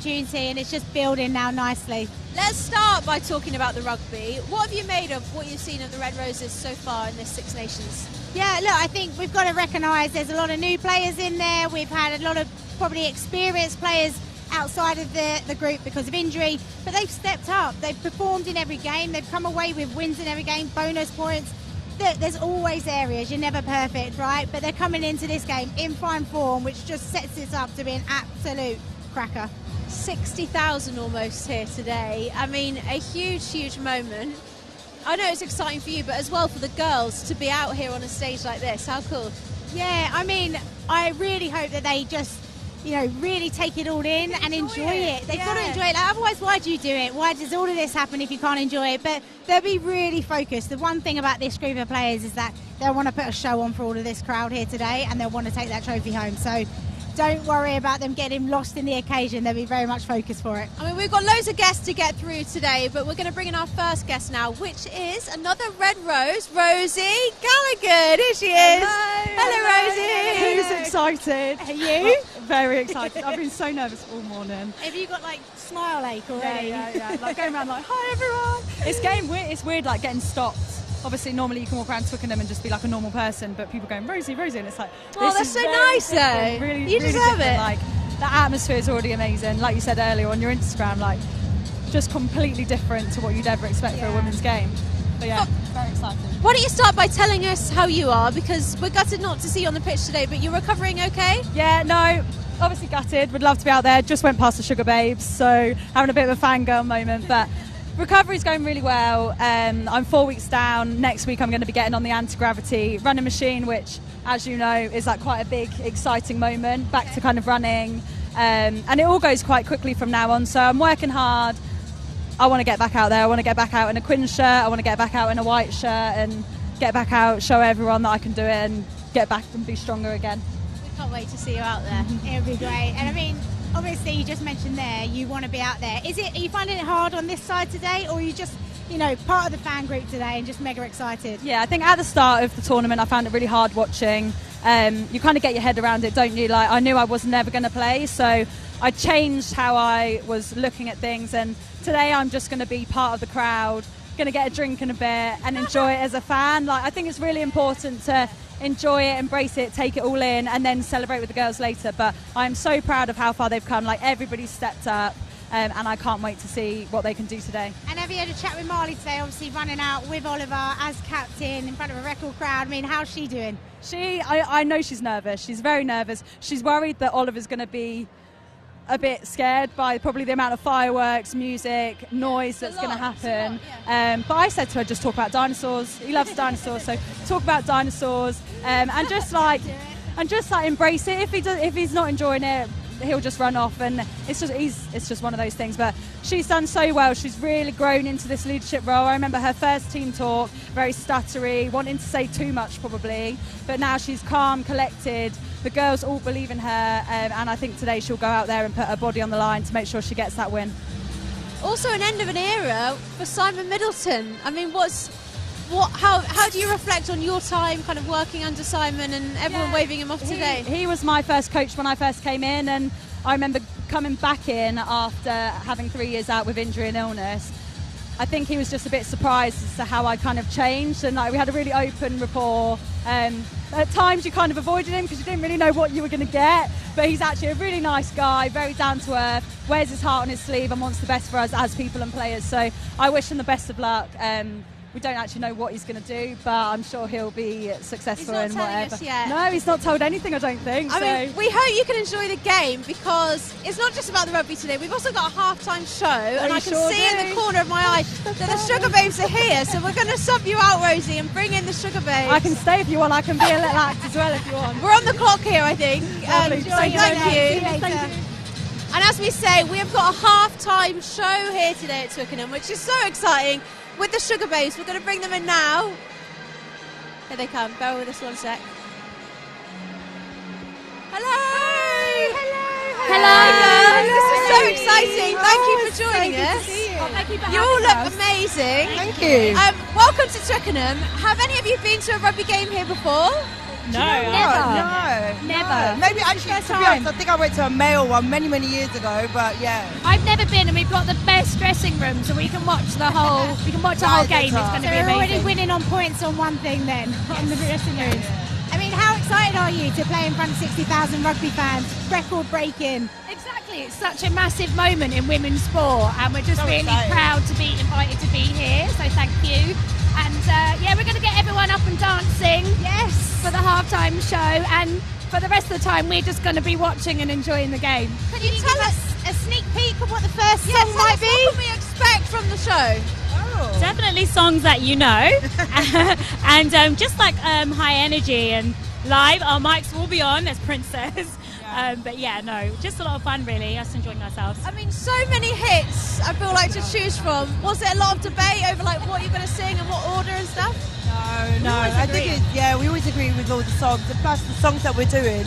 opportunity, and it's just building now nicely. Let's start by talking about the rugby. What have you made of what you've seen of the Red Roses so far in this Six Nations? Yeah, look, I think we've got to recognise there's a lot of new players in there. We've had a lot of probably experienced players outside of the group because of injury, but they've stepped up. They've performed in every game. They've come away with wins in every game, bonus points. There's always areas, you're never perfect, right? But they're coming into this game in fine form, which just sets this up to be an absolute cracker. 60,000 almost here today. I mean, a huge moment. I know it's exciting for you, but as well for the girls to be out here on a stage like this. How cool. Yeah, I mean, I really hope that they just, you know, really take it all in and enjoy it. They've got to enjoy it. Like, otherwise, why do you do it? Why does all of this happen if you can't enjoy it? But they'll be really focused. The one thing about this group of players is that they'll want to put a show on for all of this crowd here today, and they'll want to take that trophy home. So don't worry about them getting lost in the occasion. They'll be very much focused for it. I mean, we've got loads of guests to get through today, but we're going to bring in our first guest now, which is another Red Rose, Rosie Gallagher. Here she is. Hello, Rosie. Who's excited? Are you? Very excited. I've been so nervous all morning. Have you got like smile ache already? Yeah. Like going around like, hi everyone. It's weird like getting stopped. Obviously, normally you can walk around Twickenham and just be like a normal person, but people going, Rosie, and it's like, oh, that's so nice though. Really, you really deserve different. it. Like, the atmosphere is already amazing. Like you said earlier on your Instagram, like, just completely different to what you'd ever expect for a women's game. But yeah, very excited. Why don't you start by telling us how you are, because we're gutted not to see you on the pitch today, but you're recovering okay? Yeah, no, obviously gutted. Would love to be out there. Just went past the Sugababes, so having a bit of a fangirl moment, but recovery's going really well. I'm 4 weeks down. Next week I'm going to be getting on the anti-gravity running machine, which, as you know, is like quite a big, exciting moment. Back to kind of running, and it all goes quite quickly from now on. So I'm working hard. I want to get back out there. I want to get back out in a Quinn shirt. I want to get back out in a white shirt and get back out, show everyone that I can do it, and get back and be stronger again. We can't wait to see you out there. It'll be great. And I mean, obviously you just mentioned there you want to be out there. Are you finding it hard on this side today, or are you just, you know, part of the fan group today and just mega excited? Yeah, I think at the start of the tournament I found it really hard watching. You kind of get your head around it, don't you? Like, I knew I was never going to play, so I changed how I was looking at things, and today I'm just going to be part of the crowd, going to get a drink and a beer and enjoy it as a fan. Like, I think it's really important to enjoy it, embrace it, take it all in, and then celebrate with the girls later. But I'm so proud of how far they've come. Like, everybody's stepped up, and I can't wait to see what they can do today. And have you had a chat with Marley today, obviously running out with Oliver as captain in front of a record crowd? I mean, how's she doing? I know she's nervous. She's very nervous. She's worried that Oliver's going to be a bit scared by probably the amount of fireworks, music, noise that's going to happen. But I said to her, just talk about dinosaurs. He loves dinosaurs, so talk about dinosaurs, and just like embrace it. If he's not enjoying it, he'll just run off, and it's just one of those things. But she's done so well. She's really grown into this leadership role. I remember her first team talk, very stuttery, wanting to say too much probably, but now she's calm, collected. The girls all believe in her, and I think today she'll go out there and put her body on the line to make sure she gets that win. Also an end of an era for Simon Middleton. I mean, how do you reflect on your time kind of working under Simon and everyone waving him off today? He was my first coach when I first came in, and I remember coming back in after having 3 years out with injury and illness. I think he was just a bit surprised as to how I kind of changed, and like, we had a really open rapport. At times you kind of avoided him because you didn't really know what you were going to get, but he's actually a really nice guy, very down to earth, wears his heart on his sleeve and wants the best for us as people and players. So I wish him the best of luck. We don't actually know what he's going to do, but I'm sure he'll be successful in whatever. Us yet. No, he's not told anything, I don't think. I mean, we hope you can enjoy the game, because it's not just about the rugby today. We've also got a half-time show, and I can see in the corner of my eye that the Sugababes are here. So we're going to sub you out, Rosie, and bring in the Sugababes. I can stay if you want. I can be a little act as well if you want. We're on the clock here, I think. Lovely. So thank you. Thank you. And as we say, we have got a half-time show here today at Twickenham, which is so exciting. With the Sugababes, we're going to bring them in now. Here they come. Bear with us one sec. Hello! Hello! This is so exciting. Thank you for joining us. You all look amazing. Thank you. Welcome to Twickenham. Have any of you been to a rugby game here before? No. Never. Maybe actually, to be honest, I think I went to a male one many years ago, but yeah. I've never been, and we've got the best dressing room, so we can watch the whole. We can watch the whole game. It's going to So be we're amazing. already winning on points on one thing then, on the dressing rooms. I mean, how excited are you to play in front of 60,000 rugby fans? Record breaking. Exactly, it's such a massive moment in women's sport, and we're just really proud to be invited to be here. So thank you. And yeah, we're going to get everyone up and dancing. Yes. For the halftime show, and for the rest of the time, we're just going to be watching and enjoying the game. Can you tell us a sneak peek of what the first song might be? What can we expect from the show? Definitely songs that you know, and just like high energy and live. Our mics will be on, as Prince says. But yeah, no, just a lot of fun, really. Us enjoying ourselves. I mean, so many hits. I feel like to choose from. Was it a lot of debate over like what you're going to sing and what order and stuff? No. I think we always agree with all the songs, and plus the songs that we're doing.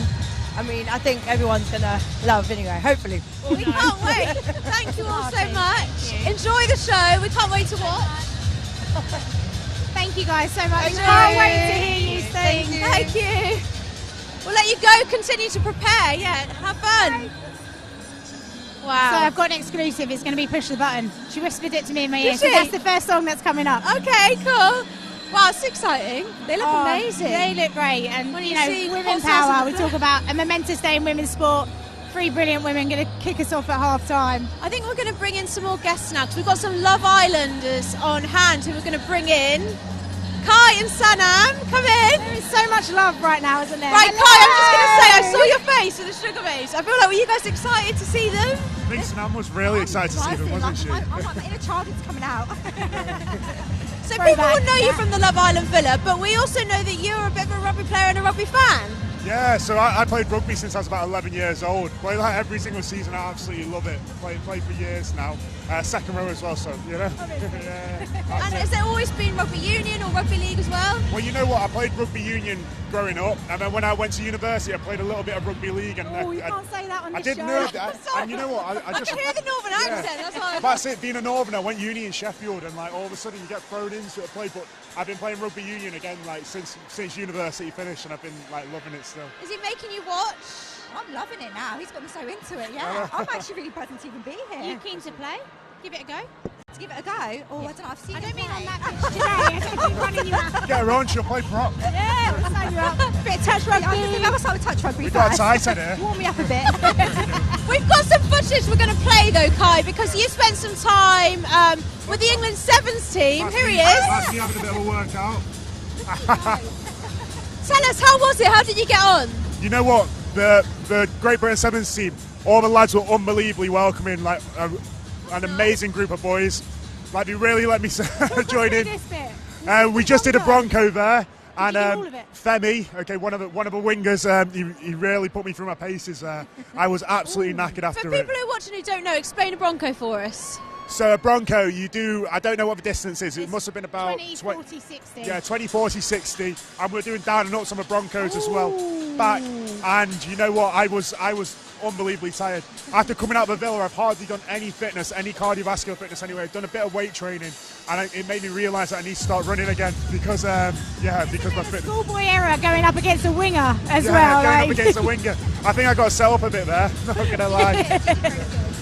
I mean, I think everyone's gonna love anyway. Hopefully. Well, we can't wait. Thank you all so much. Enjoy the show. We can't wait to watch. Thank you guys so much. Thank Can't you. wait to hear you sing. Thank you. We'll let you go. Continue to prepare. Yeah, have fun. Wow. So I've got an exclusive. It's going to be Push the Button. She whispered it to me in my ear. Did So she? that's the first song that's coming up. Okay, cool. Wow, it's exciting. They look Oh, amazing. They look great. And, When you you know, see women hot sauce power. on We the talk floor. about a momentous day in women's sport. 3 brilliant women going to kick us off at half time. I think we're going to bring in some more guests now because we've got some Love Islanders on hand who we're going to bring in. Kai and Sanam, come in. There is so much love right now, isn't there? Right, Kai, I'm just going to say, I saw your face in the Sugababes. I feel like, were you guys excited to see them? I think Sanam was really excited to see them, wasn't she? I'm like the inner child is coming out. So Throwback, people will know you yeah. from the Love Island Villa, but we also know that you're a bit of a rugby player and a rugby fan. Yeah, so I played rugby since I was about 11 years old. Play like every single season, I absolutely love it. Played for years now. Second row as well, so, you know. Yeah, And that's has it. there always been rugby union or rugby league as well? Well, you know what, I played rugby union growing up, and then when I went to university, I played a little bit of rugby league. And Oh, you can't say that on I this did show. know that, and you know what, I just... I can hear the northern accent, that's why I That's it, being a northern, I went uni in Sheffield, and like all of a sudden you get thrown into a play, but I've been playing rugby union again like since university finished, and I've been like loving it still. Is it making you watch? I'm loving it now. He's got me so into it. Yeah, I'm actually really buzzing to even be here. You keen to play? Give it a go. To give it a go. Oh, I don't know. I've seen. I it don't mean play. on that pitch today. I don't keep running you out. Get her on, she'll play prop. Yeah, we'll sign you up. Bit of touch rugby. I must have a touch rugby We've got a first. tight head here. Warm me up a bit. We've got some footage we're going to play though, Kai, because you spent some time with the England Sevens team. Here he is. That's me having a bit of a workout. Tell us, how was it? How did you get on? You know what? The Great Britain Sevens team, all the lads were unbelievably welcoming, like an amazing group of boys. Like, they really let me join in. This bit. We just did a Bronco there. And you do all of it? Femi, okay, one of the wingers, he really put me through my paces there. I was absolutely knackered For after people it. who are watching who don't know, explain a Bronco for us. So a Bronco, you do, I don't know what the distance is, it must have been about 20, 40, 60. Yeah, 20, 40, 60, and we're doing down and ups on the Broncos as well. Back, and you know what? I was unbelievably tired. After coming out of the Villa, I've hardly done any fitness, any cardiovascular fitness anyway. I've done a bit of weight training, and it made me realise that I need to start running again because my fit. Schoolboy era going up against a winger as Yeah, well. going like. up against a winger. I think I got set up a bit there. Not gonna lie.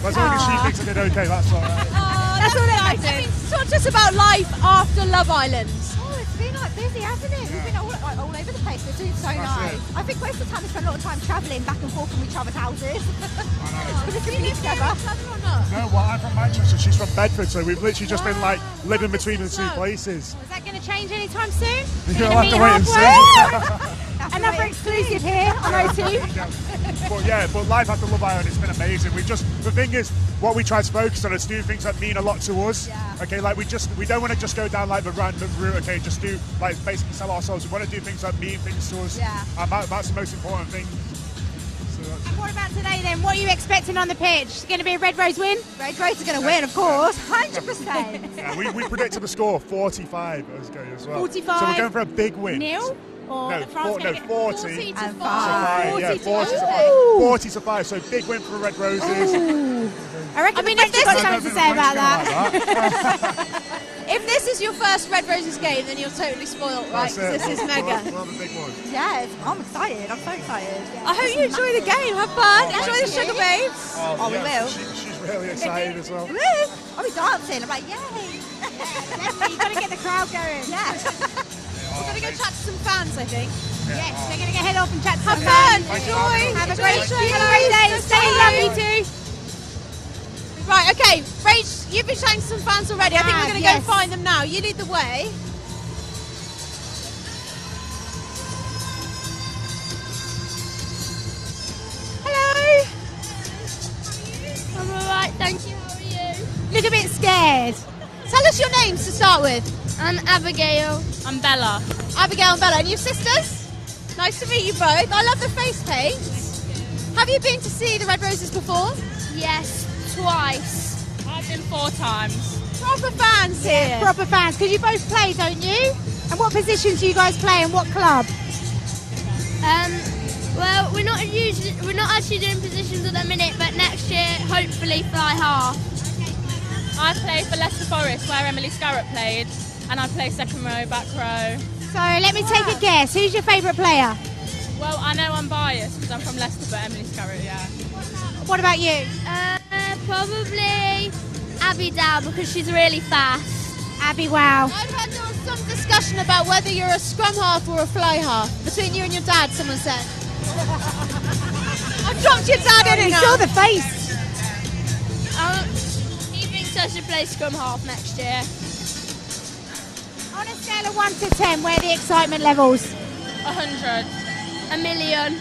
As long as she thinks I did okay, that's all right. Oh, that's all nice. I mean, talk to us about life after Love Island. Oh, it's been like busy, hasn't it? We've been all over the place. We're doing so nice. it. I think most of the time we spend a lot of time travelling back and forth from each other's houses. Do you live near together. each other or not? No, well, I'm from Manchester. She's from Bedford, so we've literally just been like living between the two places. Is that going to change anytime soon? You'll Gonna have to meet wait and see. halfway? Another exclusive here on O2. But yeah, but life after Love Island has been amazing. The thing is, what we try to focus on is doing things that mean a lot to us. Yeah. Okay, like we don't want to just go down like the random route. Okay, just do like basically sell ourselves. We want to do things that mean things to us. Yeah. And that's the most important thing. So that's, And what about today then? What are you expecting on the pitch? It's going to be a Red Rose win? Red Rose are going to win, of course. 100%. yeah, we predicted the score 45 as well. 45. So we're going for a big win. Nil? Or No, France gonna get 40. 40 to And 5. Five, yeah, 40 to 5. 40 to 5. So big win for the Red Roses. I reckon I mean, the if French have got this- something to say about that. If this is your first Red Roses game, then you're totally spoiled, right? 'Cause this is mega. We'll have a big one. Yeah, I'm excited. I'm so excited. Yeah, I hope you enjoy the game. Have fun. Enjoy the Sugababes. Oh, we will. She's really excited as well. Woo! I'll be dancing. I'm like, yay! You've got to get the crowd going. Yeah. We're going to go chat to some fans, I think. Yes, we're going to head off and chat to Have some fun. fans. Enjoy. Have a Enjoy great the show. day. Stay lovely too. Right, okay. Rach, you've been chatting to some fans already. I think we're going to go find them now. You lead the way. Hello. I'm alright, thank you. How are you? Look a bit scared. Tell us your names to start with. I'm Abigail. I'm Bella. Abigail and Bella. And you sisters? Nice to meet you both. I love the face paint. Have you been to see the Red Roses before? Yes, twice. I've been 4 times. Proper fans here. Proper fans, because you both play, don't you? And what positions do you guys play and what club? Well, we're not actually doing positions at the minute, but next year, hopefully, fly half. I play for Leicester Forest, where Emily Scarrett played, and I play second row, back row. So let me take a guess. Who's your favourite player? Well, I know I'm biased because I'm from Leicester, but Emily Scarrett, yeah. What about you? Probably Abby Dow, because she's really fast. Abby, wow. I've heard there was some discussion about whether you're a scrum half or a fly half. Between you and your dad, someone said. I've dropped your dad in You it saw now. the face. He thinks I should play scrum half next year. On a scale of 1 to 10, where are the excitement levels? 100. 1,000,000.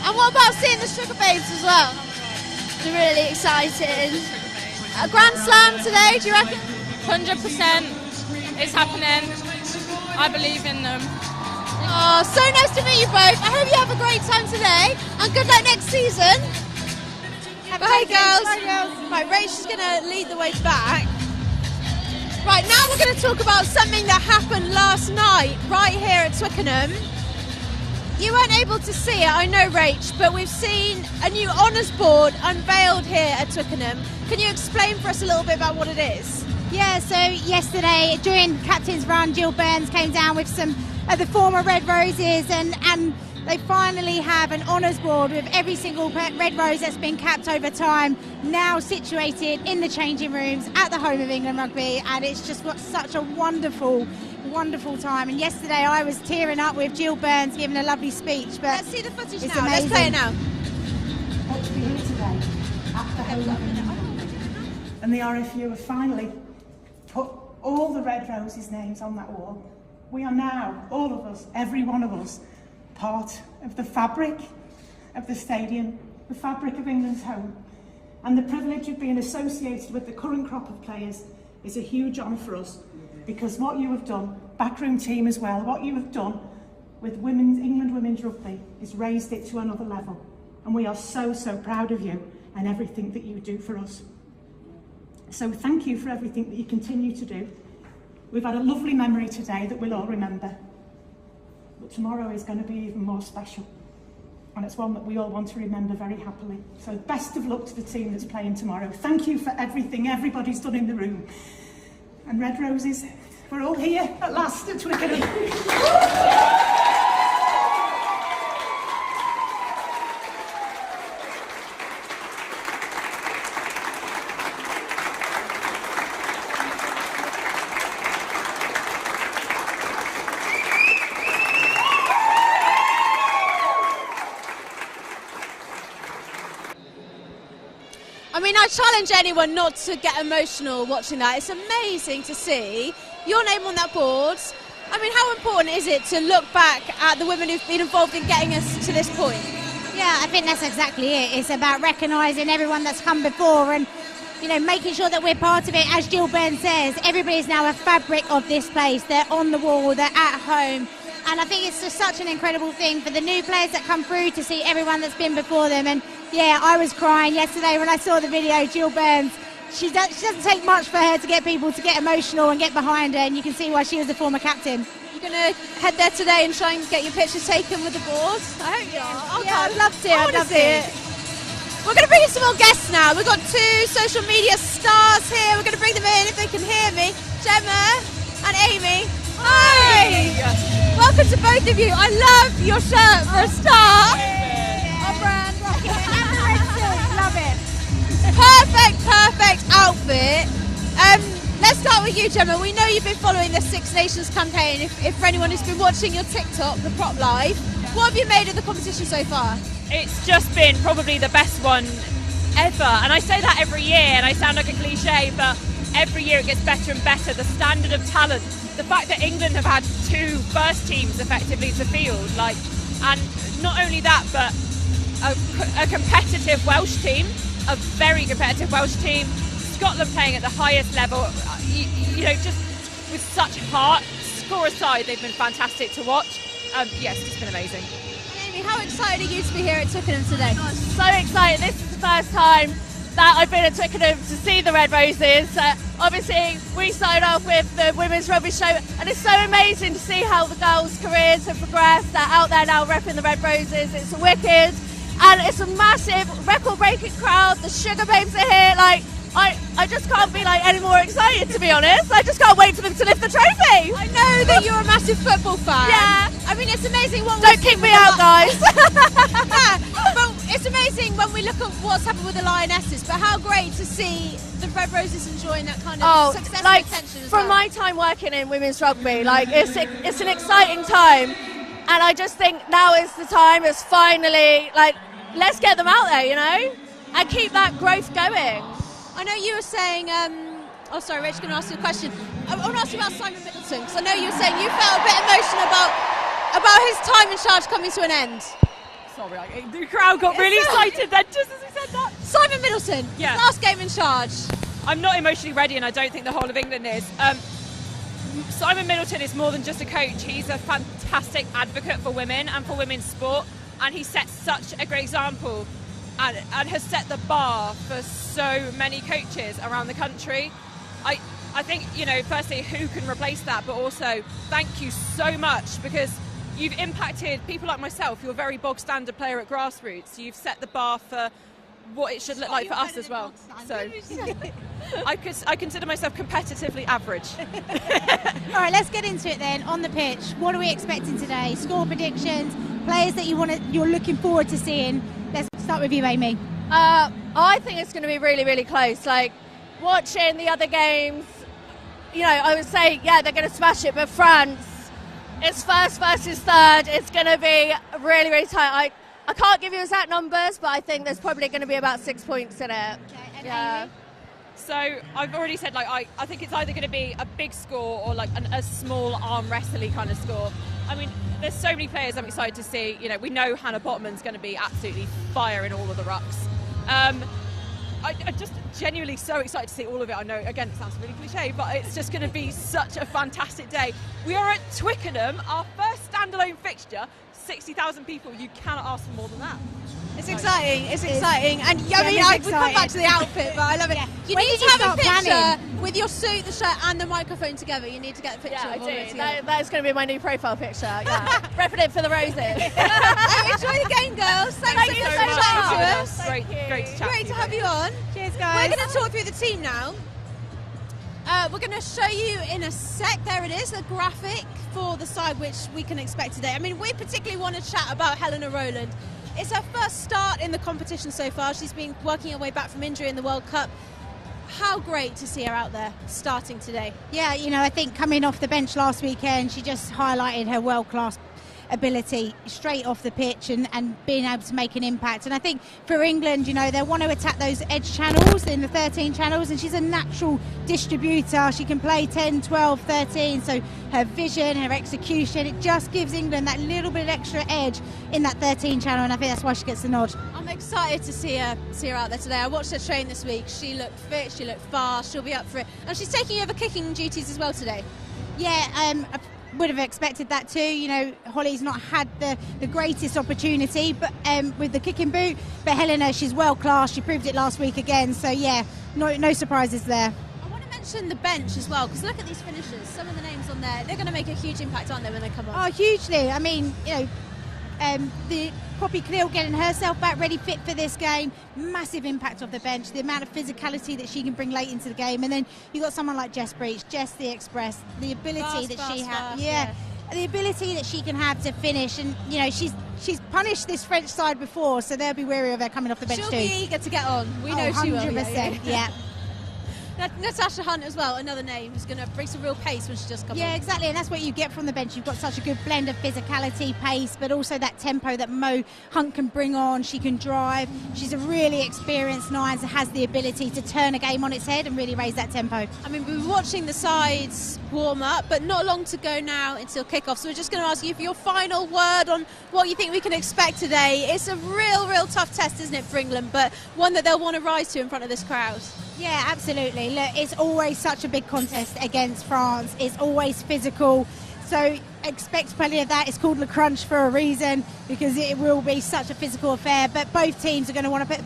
And what about seeing the Sugababes as well? Really excited. A Grand Slam today, do you reckon? 100%. It's happening. I believe in them. Oh, so nice to meet you both. I hope you have a great time today, and good luck next season. Bye, girls. Right, Rachel's going to lead the way back. Right, now we're going to talk about something that happened last night right here at Twickenham. You weren't able to see it, I know, Rach, but we've seen a new honours board unveiled here at Twickenham. Can you explain for us a little bit about what it is? Yeah, so yesterday during Captain's Run, Jill Burns came down with some of the former Red Roses and they finally have an honours board with every single Red Rose that's been capped over time now situated in the changing rooms at the home of England Rugby, and it's just such a wonderful time. And yesterday I was tearing up with Jill Burns giving a lovely speech. But let's see the footage it's now. amazing. Let's play it now. To be here today at the home of England. And the RFU have finally put all the Red Roses' names on that wall. We are now, all of us, every one of us, part of the fabric of the stadium, the fabric of England's home. And the privilege of being associated with the current crop of players is a huge honour for us, because what you have done, backroom team as well, what you have done with England Women's Rugby is raised it to another level. And we are so, so proud of you and everything that you do for us. So thank you for everything that you continue to do. We've had a lovely memory today that we'll all remember. But tomorrow is going to be even more special. And it's one that we all want to remember very happily. So best of luck to the team that's playing tomorrow. Thank you for everything everybody's done in the room. And Red Roses, we're all here at last at Twickenham. I mean, I challenge anyone not to get emotional watching that. It's amazing to see your name on that board. I mean, how important is it to look back at the women who've been involved in getting us to this point? Yeah, I think that's exactly it. It's about recognising everyone that's come before and, you know, making sure that we're part of it. As Jill Burns says, everybody's now a fabric of this place. They're on the wall, they're at home. And I think it's just such an incredible thing for the new players that come through to see everyone that's been before them. And yeah, I was crying yesterday when I saw the video. Jill Burns, she doesn't take much for her to get people to get emotional and get behind her, and you can see why she was the former captain. You're going to head there today and try and get your pictures taken with the board? I hope you are. Yeah, I'd love to. I want to see it. We're going to bring in some more guests now. We've got 2 social media stars here. We're going to bring them in if they can hear me. Gemma and Amy. Hi! Welcome to both of you. I love your shirt for a start. Our brand. Love it. Perfect outfit. Let's start with you, Gemma. We know you've been following the Six Nations campaign. If for anyone who's been watching your TikTok, the Prop Live, what have you made of the competition so far? It's just been probably the best one ever, and I say that every year, and I sound like a cliche, but every year it gets better and better. The standard of talent, the fact that England have had 2 first teams effectively to field, and not only that, but a competitive Welsh team, a very competitive Welsh team. Scotland playing at the highest level, just with such heart. Score aside, they've been fantastic to watch. Yes, it's been amazing. Amy, how excited are you to be here at Twickenham today? Oh, so excited. This is the first time that I've been at Twickenham to see the Red Roses. Obviously, we started off with the Women's Rugby Show, and it's so amazing to see how the girls' careers have progressed. They're out there now repping the Red Roses. It's wicked, and it's a massive, record-breaking crowd. The Sugababes are here. I just can't be any more excited, to be honest. I just can't wait for them to lift the trophy. I know that you're a massive football fan. Yeah. I mean, it's amazing what Don't kick me out, guys. But it's amazing when we look at what's happened with the Lionesses, but how great to see the Red Roses enjoying that kind of success and attention as from my time working in women's rugby, it's an exciting time, and I just think now is the time. It's finally, let's get them out there, and keep that growth going. I know you were saying, sorry, Rich, going to ask you a question. I want to ask you about Simon Middleton, because I know you were saying you felt a bit emotional about his time in charge coming to an end. Sorry, the crowd got really excited then, just as we said that. Simon Middleton, yeah. Last game in charge. I'm not emotionally ready, and I don't think the whole of England is. Simon Middleton is more than just a coach. He's a fantastic advocate for women and for women's sport, and he sets such a great example and has set the bar for so many coaches around the country. I think, firstly, who can replace that, but also thank you so much, because you've impacted people like myself. You're a very bog standard player at grassroots. You've set the bar for what it should look like for us as well. So I consider myself competitively average. All right, let's get into it then. On the pitch, what are we expecting today? Score predictions, players that you're looking forward to seeing. Let's start with you, Amy. I think it's going to be really, really close. Watching the other games, I would say, yeah, they're going to smash it, but France, it's first versus third. It's going to be really, really tight. I can't give you exact numbers, but I think there's probably going to be about 6 points in it. Okay, yeah. So I've already said, I think it's either going to be a big score or a small arm wrestly kind of score. I mean, there's so many players I'm excited to see. We know Hannah Botman's going to be absolutely fire in all of the rucks. I'm just genuinely so excited to see all of it. I know, again, it sounds really cliche, but it's just going to be such a fantastic day. We are at Twickenham, our first standalone fixture, 60,000 people. You cannot ask for more than that. It's exciting, and we come back to the outfit, but I love it. Yeah. You need to have a picture with your suit, the shirt and the microphone together. You need to get a picture of all of it together. That is going to be my new profile picture, yeah. Repping it for the Roses. Enjoy the game, girls. Thank you so much for chatting to us. Great to chat. Great to have you on. Cheers, guys. We're going to talk through the team now. We're going to show you in a sec, there it is, the graphic for the side which we can expect today. I mean, we particularly want to chat about Helena Rowland. It's her first start in the competition so far. She's been working her way back from injury in the World Cup. How great to see her out there starting today. Yeah, I think coming off the bench last weekend, she just highlighted her world-class ability straight off the pitch and being able to make an impact. And I think for England, they want to attack those edge channels in the 13 channels, and she's a natural distributor. She can play 10, 12, 13, so her vision, her execution, it just gives England that little bit of extra edge in that 13 channel, and I think that's why she gets the nod. I'm excited to see her out there today. I watched her train this week. She looked fit, she looked fast, she'll be up for it. And she's taking over kicking duties as well today. Yeah, I would have expected that too. Holly's not had the greatest opportunity, but with the kicking boot. But Helena, she's world class. She proved it last week again. So yeah, no surprises there. I want to mention the bench as well, because look at these finishers. Some of the names on there, they're going to make a huge impact, aren't they, when they come on? Oh, hugely. I mean, The Poppy Cleal getting herself back ready, fit for this game. Massive impact off the bench. The amount of physicality that she can bring late into the game, and then you got someone like Jess Breach, Jess the Express, the ability she has. Yeah. The ability that she can have to finish, and you know she's punished this French side before, so they'll be wary of her coming off the bench She'll too. Be eager to get on. We know she will. 100%. Yeah. Natasha Hunt as well, another name who's going to bring some real pace when she just comes on. Yeah, exactly, and that's what you get from the bench. You've got such a good blend of physicality, pace, but also that tempo that Mo Hunt can bring on. She can drive. She's a really experienced nine, so has the ability to turn a game on its head and really raise that tempo. I mean, we've been watching the sides warm up, but not long to go now until kickoff. So we're just going to ask you for your final word on what you think we can expect today. It's a real tough test, isn't it, for England, but one that they'll want to rise to in front of this crowd. Yeah, absolutely. Look, it's always such a big contest against France. It's always physical. So expect plenty of that. It's called Le Crunch for a reason, because it will be such a physical affair. But both teams are going to want to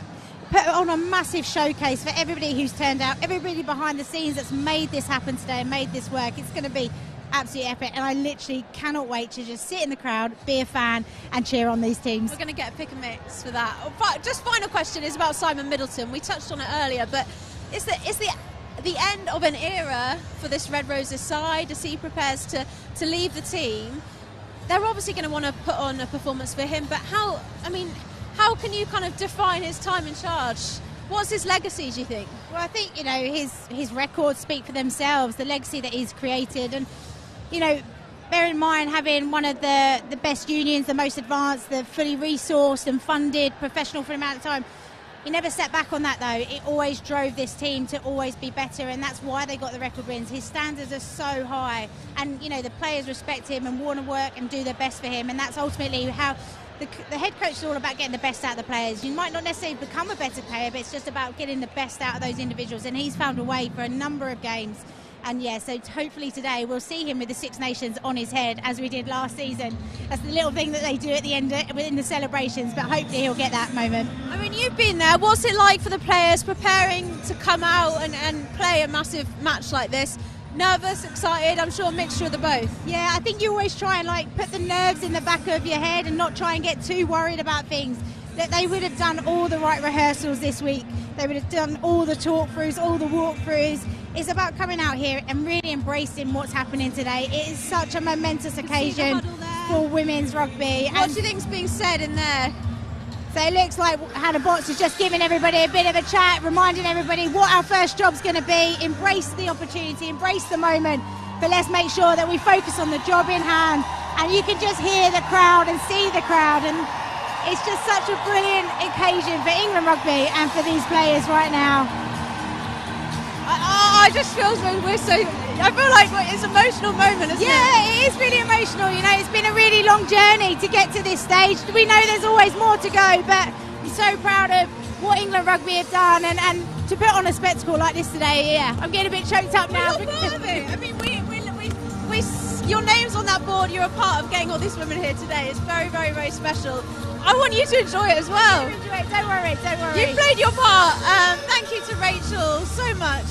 put on a massive showcase for everybody who's turned out, everybody behind the scenes that's made this happen today and made this work. It's going to be absolutely epic, and I literally cannot wait to just sit in the crowd, be a fan and cheer on these teams. We're going to get a pick and mix for that. But just final question is about Simon Middleton. We touched on it earlier, but it's the end of an era for this Red Roses side as he prepares to leave the team. They're obviously going to want to put on a performance for him, but how can you kind of define his time in charge? What's his legacy, do you think? Well, I think, you know, his records speak for themselves, the legacy that he's created, and, you know, bear in mind having one of the best unions, the most advanced, the fully resourced and funded professional for an amount of time. He never set back on that, though. It always drove this team to always be better, and that's why they got the record wins. His standards are so high, and, you know, the players respect him and want to work and do their best for him, and that's ultimately how the head coach is all about getting the best out of the players. You might not necessarily become a better player, but it's just about getting the best out of those individuals, and he's found a way for a number of games. And yeah, so hopefully today we'll see him with the Six Nations on his head as we did last season. That's the little thing that they do at the end within the celebrations, but hopefully he'll get that moment. I mean, you've been there. What's it like for the players preparing to come out and play a massive match like this? Nervous, excited? I'm sure a mixture of the both. Yeah, I think you always try and put the nerves in the back of your head and not try and get too worried about things. That they would have done all the right rehearsals this week. They would have done all the talk-throughs, all the walk-throughs. It's about coming out here and really embracing what's happening today. It is such a momentous occasion for women's rugby. What do you think's being said in there? So it looks like Hannah Botts is just giving everybody a bit of a chat, reminding everybody what our first job's going to be. Embrace the opportunity, embrace the moment, but let's make sure that we focus on the job in hand. And you can just hear the crowd and see the crowd, and it's just such a brilliant occasion for England rugby and for these players right now. I just feel I feel like it's an emotional moment, isn't it? Yeah, it is really emotional. You know, it's been a really long journey to get to this stage. We know there's always more to go, but we're so proud of what England rugby have done, and to put on a spectacle like this today. Yeah, I'm getting a bit choked up now. You're part of it. I mean, your name's on that board. You're a part of getting all these women here today. It's very special. I want you to enjoy it as well. Enjoy it. Don't worry. You've played your part. Thank you to Rachel so much.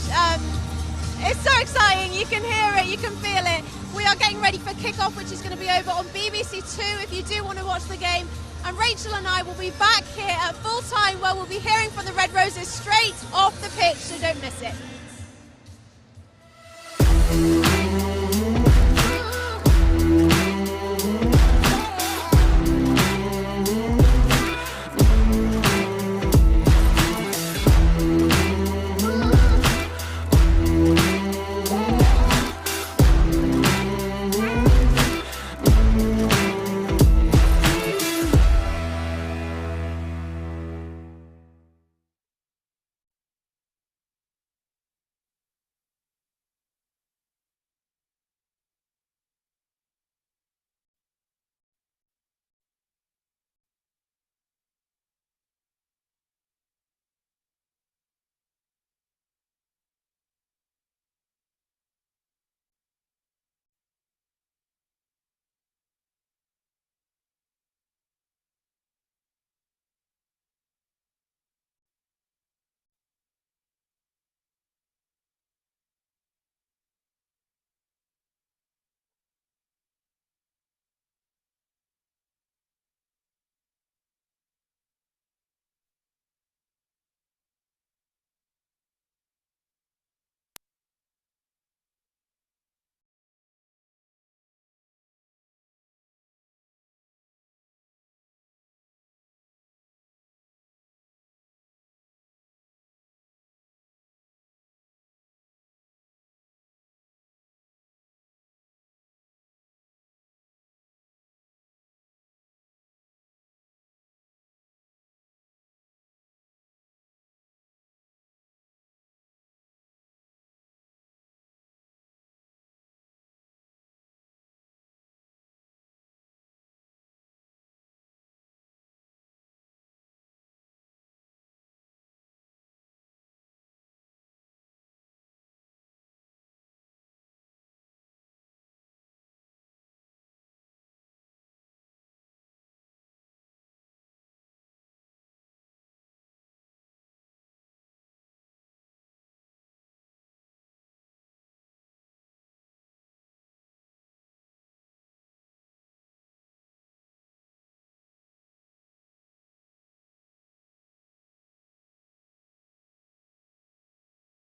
It's so exciting. You can hear it, you can feel it. We are getting ready for kickoff, which is going to be over on BBC Two if you do want to watch the game. And Rachel and I will be back here at full time, where we'll be hearing from the Red Roses straight off the pitch, so don't miss it.